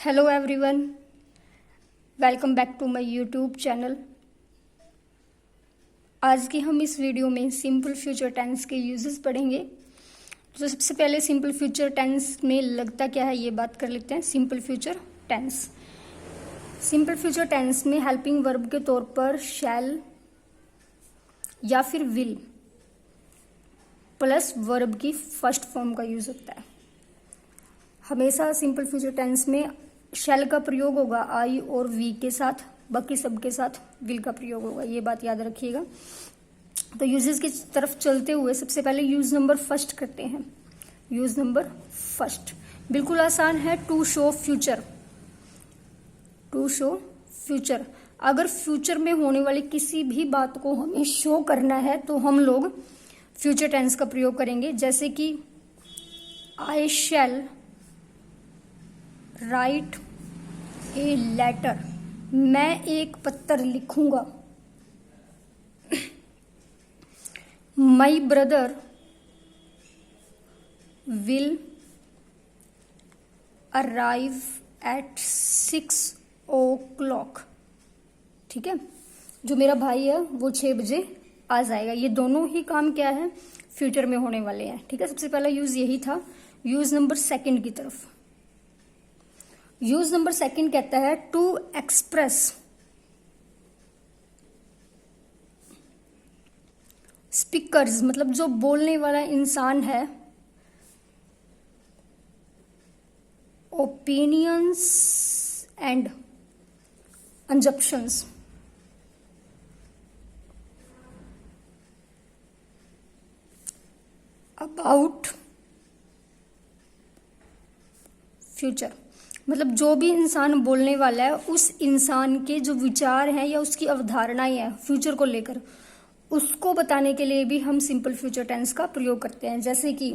Hello everyone, welcome back to my YouTube channel. आज की हम इस वीडियो में सिंपल फ्यूचर टेंस के यूजेस पढ़ेंगे। तो सबसे पहले सिंपल फ्यूचर टेंस में लगता क्या है ये बात कर लेते हैं। सिंपल फ्यूचर टेंस में हेल्पिंग वर्ब के तौर पर शैल या फिर विल प्लस वर्ब की फर्स्ट फॉर्म का यूज होता है। हमेशा सिंपल फ्यूचर टेंस में शैल का प्रयोग होगा आई और वी के साथ, बाकी सब के साथ विल का प्रयोग होगा, ये बात याद रखिएगा। तो यूजेस की तरफ चलते हुए सबसे पहले यूज नंबर फर्स्ट करते हैं। यूज नंबर फर्स्ट बिल्कुल आसान है, to show future. To show future, अगर फ्यूचर में होने वाली किसी भी बात को हमें शो करना है तो हम लोग फ्यूचर टेंस का प्रयोग करेंगे। जैसे कि आई शैल राइट ए लेटर, मैं एक पत्र लिखूंगा। My brother will arrive at 6 o'clock। ठीक है, जो मेरा भाई है वो 6 बजे आ जाएगा। ये दोनों ही काम क्या है, फ्यूचर में होने वाले हैं। ठीक है, सबसे पहला यूज यही था। यूज नंबर सेकंड की तरफ। यूज नंबर सेकंड कहता है टू एक्सप्रेस स्पीकर्स, मतलब जो बोलने वाला इंसान है, ओपिनियंस एंड अंजप्शंस। अबाउट फ्यूचर, मतलब जो भी इंसान बोलने वाला है उस इंसान के जो विचार हैं या उसकी अवधारणाएं हैं फ्यूचर को लेकर, उसको बताने के लिए भी हम सिंपल फ्यूचर टेंस का प्रयोग करते हैं। जैसे कि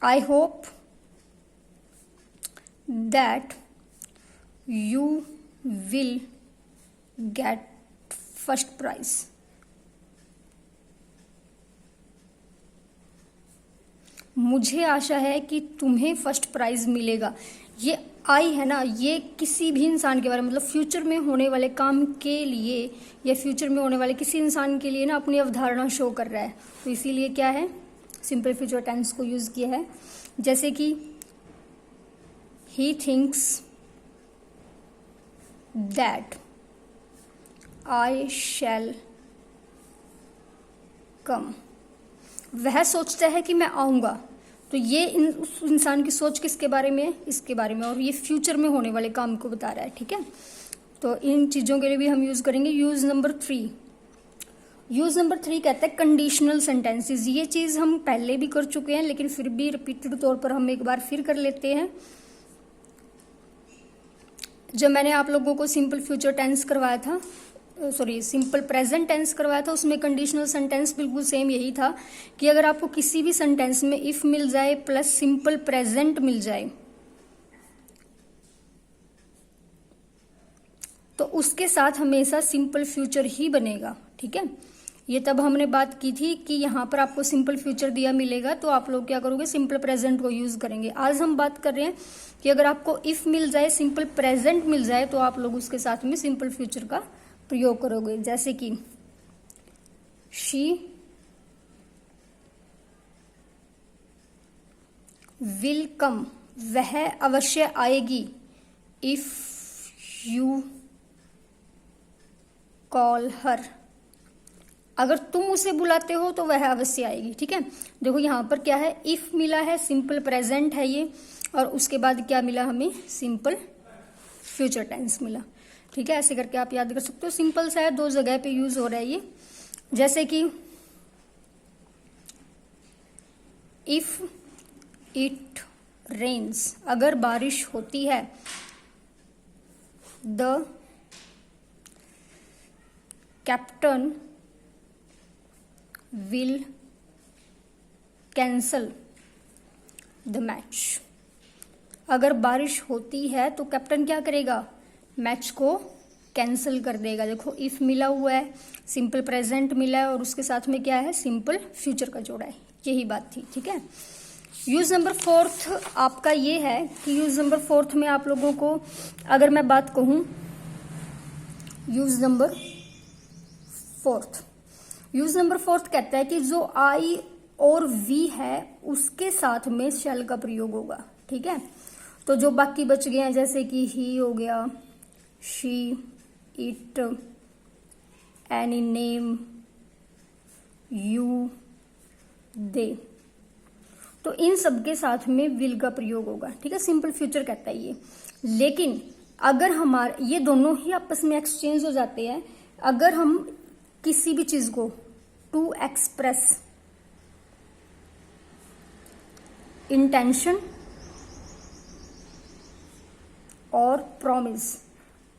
I hope that you will get first prize. मुझे आशा है कि तुम्हें फर्स्ट प्राइज मिलेगा। ये आई है ना, ये किसी भी इंसान के बारे में, मतलब फ्यूचर में होने वाले काम के लिए या फ्यूचर में होने वाले किसी इंसान के लिए ना अपनी अवधारणा शो कर रहा है। तो इसीलिए क्या है, सिंपल फ्यूचर टेंस को यूज किया है। जैसे कि ही थिंक्स दैट आई शैल कम, वह सोचता है कि मैं आऊंगा। तो ये उस इंसान की सोच किसके बारे में है, इसके बारे में, और ये फ्यूचर में होने वाले काम को बता रहा है। ठीक है, तो इन चीजों के लिए भी हम यूज करेंगे। Use number 3। यूज नंबर 3 कहता है कंडीशनल सेंटेंसेस। ये चीज हम पहले भी कर चुके हैं, लेकिन फिर भी रिपीटेड तौर पर हम एक बार फिर कर लेते हैं। जब मैंने आप लोगों को सिंपल फ्यूचर टेंस करवाया था, सिंपल प्रेजेंट टेंस करवाया था, उसमें कंडीशनल सेंटेंस बिल्कुल सेम यही था कि अगर आपको किसी भी सेंटेंस में इफ मिल जाए प्लस सिंपल प्रेजेंट मिल जाए तो उसके साथ हमेशा सिंपल फ्यूचर ही बनेगा। ठीक है, ये तब हमने बात की थी कि यहां पर आपको सिंपल फ्यूचर दिया मिलेगा तो आप लोग क्या करोगे, सिंपल प्रेजेंट को यूज करेंगे। आज हम बात कर रहे हैं कि अगर आपको इफ मिल जाए, सिंपल प्रेजेंट मिल जाए, तो आप लोग उसके साथ में सिंपल फ्यूचर का प्रयोग करोगे। जैसे कि शी विल कम, वह अवश्य आएगी। इफ यू कॉल हर, अगर तुम उसे बुलाते हो तो वह अवश्य आएगी। ठीक है, देखो यहां पर क्या है, इफ मिला है, सिंपल प्रेजेंट है ये, और उसके बाद क्या मिला हमें, सिंपल फ्यूचर टेंस मिला। ठीक है, ऐसे करके आप याद कर सकते हो। सिंपल सा है, 2 जगह पे यूज हो रहा है ये। जैसे कि इफ इट रेन्स, अगर बारिश होती है। The captain will cancel the match, अगर बारिश होती है तो कैप्टन क्या करेगा, मैच को कैंसिल कर देगा। देखो इफ मिला हुआ है, सिंपल प्रेजेंट मिला है, और उसके साथ में क्या है, सिंपल फ्यूचर का जोड़ा है। यही बात थी। ठीक है, यूज नंबर 4 आपका ये है कि यूज नंबर 4 में आप लोगों को अगर मैं बात कहूं, यूज नंबर 4 कहता है कि जो आई और वी है उसके साथ में शैल का प्रयोग होगा। ठीक है, तो जो बाकी बच गए हैं जैसे कि ही हो गया, she, it, any name, you, they, तो इन सब के साथ में विल का प्रयोग होगा। ठीक है, सिंपल फ्यूचर कहता है ये। लेकिन अगर हमारे ये दोनों ही आपस में एक्सचेंज हो जाते हैं, अगर हम किसी भी चीज को टू एक्सप्रेस इंटेंशन और प्रॉमिस,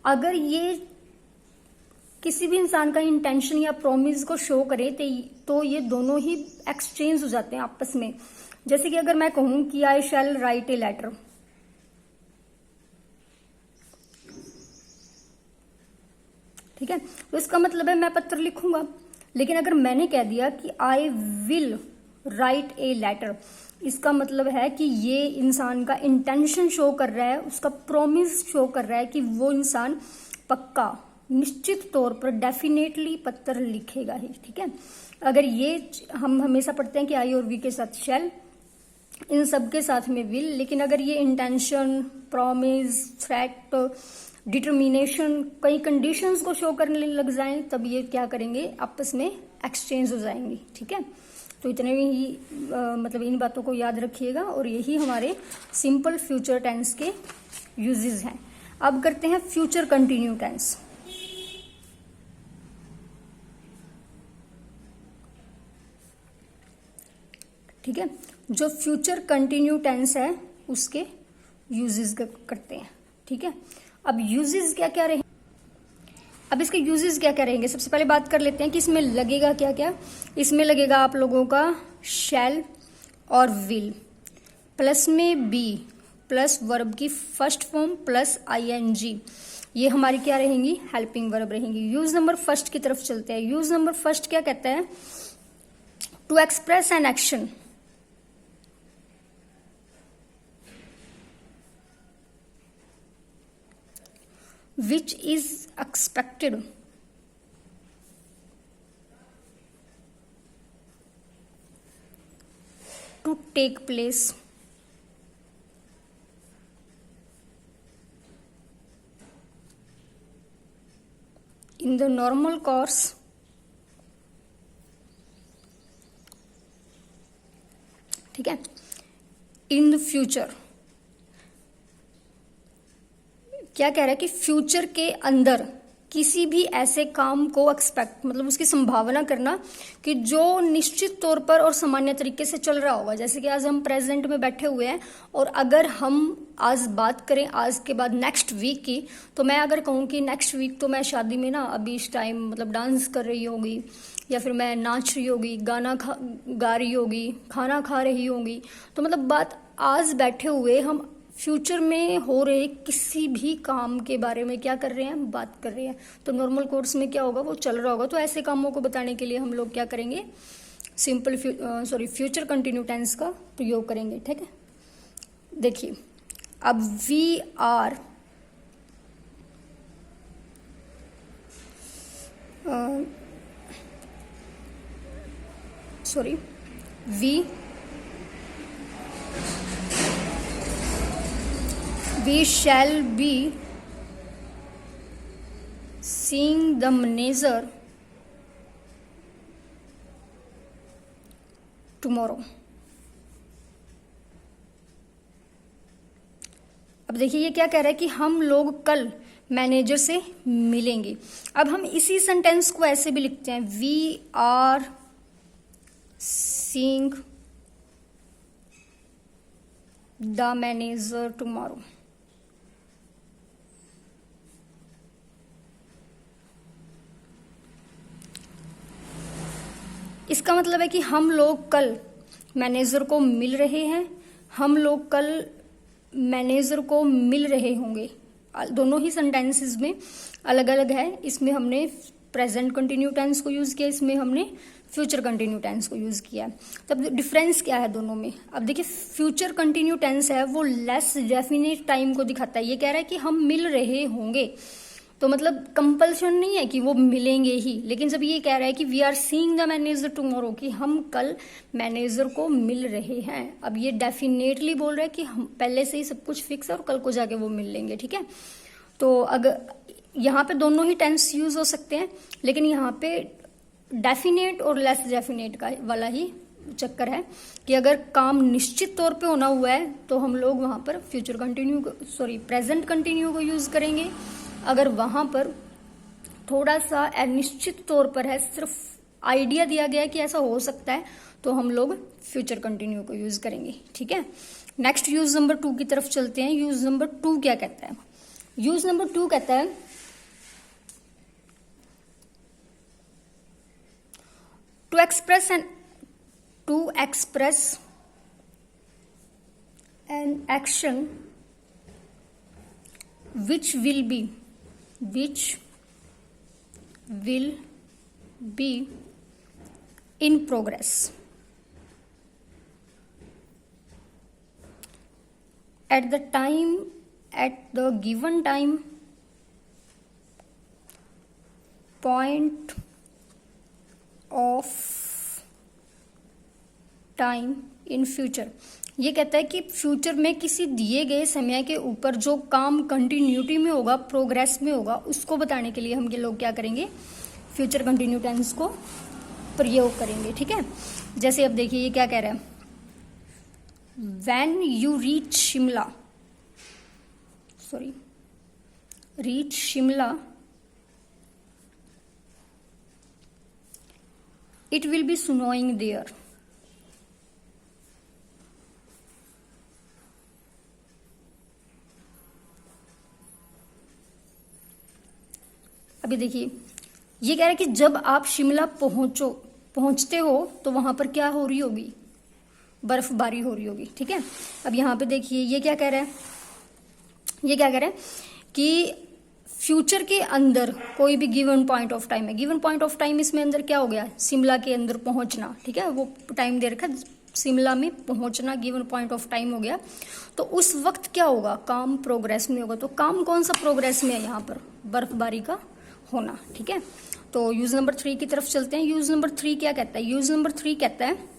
अगर ये किसी भी इंसान का इंटेंशन या प्रॉमिस को शो करे तो ये दोनों ही एक्सचेंज हो जाते हैं आपस में। जैसे कि अगर मैं कहूं कि आई शैल राइट ए लेटर, ठीक है, तो इसका मतलब है मैं पत्र लिखूंगा। लेकिन अगर मैंने कह दिया कि I will write a letter, इसका मतलब है कि ये इंसान का इंटेंशन शो कर रहा है, उसका प्रॉमिस शो कर रहा है कि वो इंसान पक्का निश्चित तौर पर डेफिनेटली पत्र लिखेगा ही। ठीक है, अगर ये हम हमेशा पढ़ते हैं कि आई और वी के साथ शैल, इन सब के साथ में विल, लेकिन अगर ये इंटेंशन, प्रॉमिस, थ्रेट, डिटर्मिनेशन, कई कंडीशंस को शो करने लग जाएं, तब ये क्या करेंगे, आपस में एक्सचेंज हो जाएंगे। ठीक है, तो इतने ही मतलब इन बातों को याद रखिएगा और यही हमारे सिंपल फ्यूचर टेंस के यूजेस हैं। अब करते हैं फ्यूचर कंटिन्यू टेंस। ठीक है, जो फ्यूचर कंटिन्यू टेंस है उसके यूजेस करते हैं। ठीक है, अब यूजेस क्या क्या रहेंगे, अब इसके यूजेस क्या क्या रहेंगे, सबसे पहले बात कर लेते हैं कि इसमें लगेगा क्या क्या। इसमें लगेगा आप लोगों का शैल और विल, प्लस में बी, प्लस वर्ब की फर्स्ट फॉर्म प्लस आईएनजी, ये हमारी क्या रहेंगी, हेल्पिंग वर्ब रहेंगी। यूज नंबर फर्स्ट की तरफ चलते हैं। यूज नंबर फर्स्ट क्या कहता है, to express an action, which is expected to take place in the normal course ठीक है, in the future। क्या कह रहा है कि फ्यूचर के अंदर किसी भी ऐसे काम को एक्सपेक्ट, मतलब उसकी संभावना करना कि जो निश्चित तौर पर और सामान्य तरीके से चल रहा होगा। जैसे कि आज हम प्रेजेंट में बैठे हुए हैं और अगर हम आज बात करें आज के बाद नेक्स्ट वीक की, तो मैं अगर कहूँ कि नेक्स्ट वीक तो मैं शादी में ना अभी इस टाइम मतलब डांस कर रही होगी, या फिर मैं नाच रही होगी, गाना गा रही होगी, खाना खा रही होगी, तो मतलब बात आज बैठे हुए हम फ्यूचर में हो रहे किसी भी काम के बारे में क्या कर रहे हैं, बात कर रहे हैं। तो नॉर्मल कोर्स में क्या होगा, वो चल रहा होगा। तो ऐसे कामों को बताने के लिए हम लोग क्या करेंगे, सिंपल फ्यूचर कंटिन्यू टेंस का प्रयोग करेंगे। ठीक है, देखिए अब we are we shall be seeing the manager tomorrow। अब देखिए ये क्या कह रहा है कि हम लोग कल मैनेजर से मिलेंगे। अब हम इसी सेंटेंस को ऐसे भी लिखते हैं, we are seeing the manager tomorrow. इसका मतलब है कि हम लोग कल मैनेजर को मिल रहे हैं, हम लोग कल मैनेजर को मिल रहे होंगे। दोनों ही सेंटेंसेस में अलग अलग है, इसमें हमने प्रेजेंट कंटिन्यू टेंस को यूज किया, इसमें हमने फ्यूचर कंटिन्यू टेंस को यूज किया है। तब डिफरेंस क्या है दोनों में? अब देखिए फ्यूचर कंटिन्यू टेंस है वो लेस डेफिनेट टाइम को दिखाता है। ये कह रहा है कि हम मिल रहे होंगे, तो मतलब कंपल्शन नहीं है कि वो मिलेंगे ही, लेकिन जब ये कह रहा है कि we are seeing the manager tomorrow, कि हम कल मैनेजर को मिल रहे हैं, अब ये डेफिनेटली बोल रहा है कि हम पहले से ही सब कुछ फिक्स है और कल को जाके वो मिल लेंगे। ठीक है, तो अगर यहाँ पे दोनों ही टेंस यूज हो सकते हैं, लेकिन यहाँ पे डेफिनेट और लेस डेफिनेट का वाला ही चक्कर है कि अगर काम निश्चित तौर पे होना हुआ है तो हम लोग वहां पर फ्यूचर कंटिन्यू प्रेजेंट कंटिन्यू को यूज करेंगे। अगर वहां पर थोड़ा सा अनिश्चित तौर पर है, सिर्फ आइडिया दिया गया है कि ऐसा हो सकता है, तो हम लोग फ्यूचर कंटिन्यू को यूज करेंगे। ठीक है, नेक्स्ट यूज नंबर 2 की तरफ चलते हैं। यूज नंबर 2 क्या कहता है? यूज नंबर 2 कहता है to express an action which will be in progress at the given time point of time in future। ये कहता है कि फ्यूचर में किसी दिए गए समय के ऊपर जो काम कंटिन्यूटी में होगा, प्रोग्रेस में होगा, उसको बताने के लिए हम ये लोग क्या करेंगे? फ्यूचर कंटिन्यू टेंस को प्रयोग करेंगे। ठीक है, जैसे अब देखिए ये क्या कह रहा है, when you reach Shimla it will be snowing there. अभी देखिए ये कह रहा है कि जब आप शिमला पहुंचते हो तो वहां पर क्या हो रही होगी? बर्फबारी हो रही होगी। ठीक है, अब यहाँ पे देखिए ये क्या कह रहा है, ये क्या कह रहा है कि फ्यूचर के अंदर कोई भी गिवन पॉइंट ऑफ टाइम है, गिवन पॉइंट ऑफ टाइम इसमें अंदर क्या हो गया? शिमला के अंदर पहुंचना। ठीक है, वो टाइम दे रखा है, शिमला में पहुंचना गिवन पॉइंट ऑफ टाइम हो गया, तो उस वक्त क्या होगा? काम प्रोग्रेस में होगा। तो काम कौन सा प्रोग्रेस में है? यहाँ पर बर्फबारी का होना। ठीक है, तो यूज नंबर 3 की तरफ चलते हैं। यूज नंबर 3 क्या कहता है? यूज नंबर 3 कहता है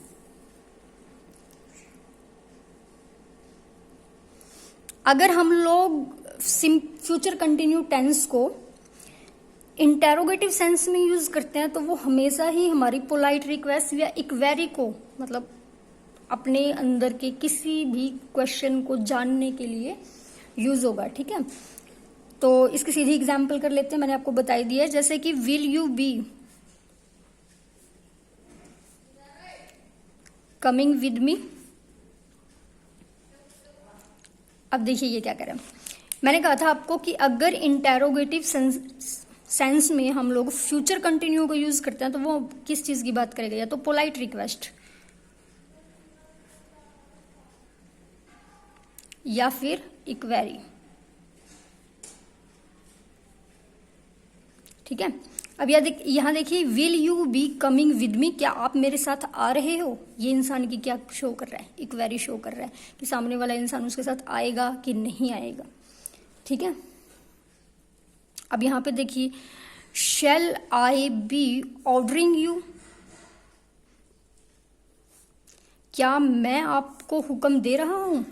अगर हम लोग फ्यूचर कंटिन्यू टेंस को इंटेरोगेटिव सेंस में यूज करते हैं तो वो हमेशा ही हमारी पोलाइट रिक्वेस्ट या इक्वेरी को, मतलब अपने अंदर के किसी भी क्वेश्चन को जानने के लिए यूज होगा। ठीक है, तो इसकी सीधी एग्जाम्पल कर लेते हैं, मैंने आपको बताई दिया है, जैसे कि will you be coming with me. अब देखिए ये क्या कह रहा है, मैंने कहा था आपको कि अगर इंटेरोगेटिव सेंस में हम लोग फ्यूचर कंटिन्यू को यूज करते हैं तो वो किस चीज की बात करेगा? या तो पोलाइट रिक्वेस्ट या फिर इक्वेरी। ठीक है, अब यहाँ देखिए will you be coming with me, क्या आप मेरे साथ आ रहे हो? ये इंसान की क्या शो कर रहा है? इक्वेरी शो कर रहा है कि सामने वाला इंसान उसके साथ आएगा कि नहीं आएगा। ठीक है, अब यहाँ पे देखिए शैल आई बी ऑर्डरिंग यू, क्या मैं आपको हुक्म दे रहा हूं,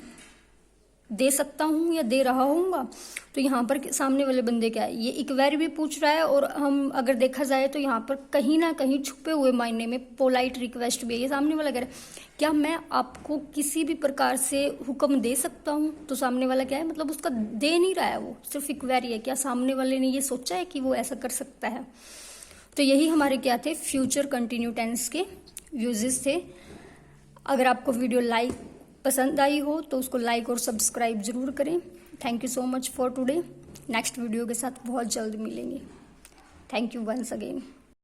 दे सकता हूं या दे रहा हूंगा? तो यहाँ पर सामने वाले बंदे क्या है? ये इक्वेरी भी पूछ रहा है और हम अगर देखा जाए तो यहाँ पर कहीं ना कहीं छुपे हुए मायने में पोलाइट रिक्वेस्ट भी है। ये सामने वाला कह रहा है क्या मैं आपको किसी भी प्रकार से हुक्म दे सकता हूँ? तो सामने वाला क्या है, मतलब उसका दे नहीं रहा है, वो सिर्फ इक्वेरी है। क्या सामने वाले ने ये सोचा है कि वो ऐसा कर सकता है? तो यही हमारे क्या थे, फ्यूचर कंटिन्यू टेंस के यूजेस थे। अगर आपको वीडियो पसंद आई हो तो उसको लाइक और सब्सक्राइब जरूर करें। Thank you so much for today. Next video के साथ बहुत जल्द मिलेंगे। Thank you once again.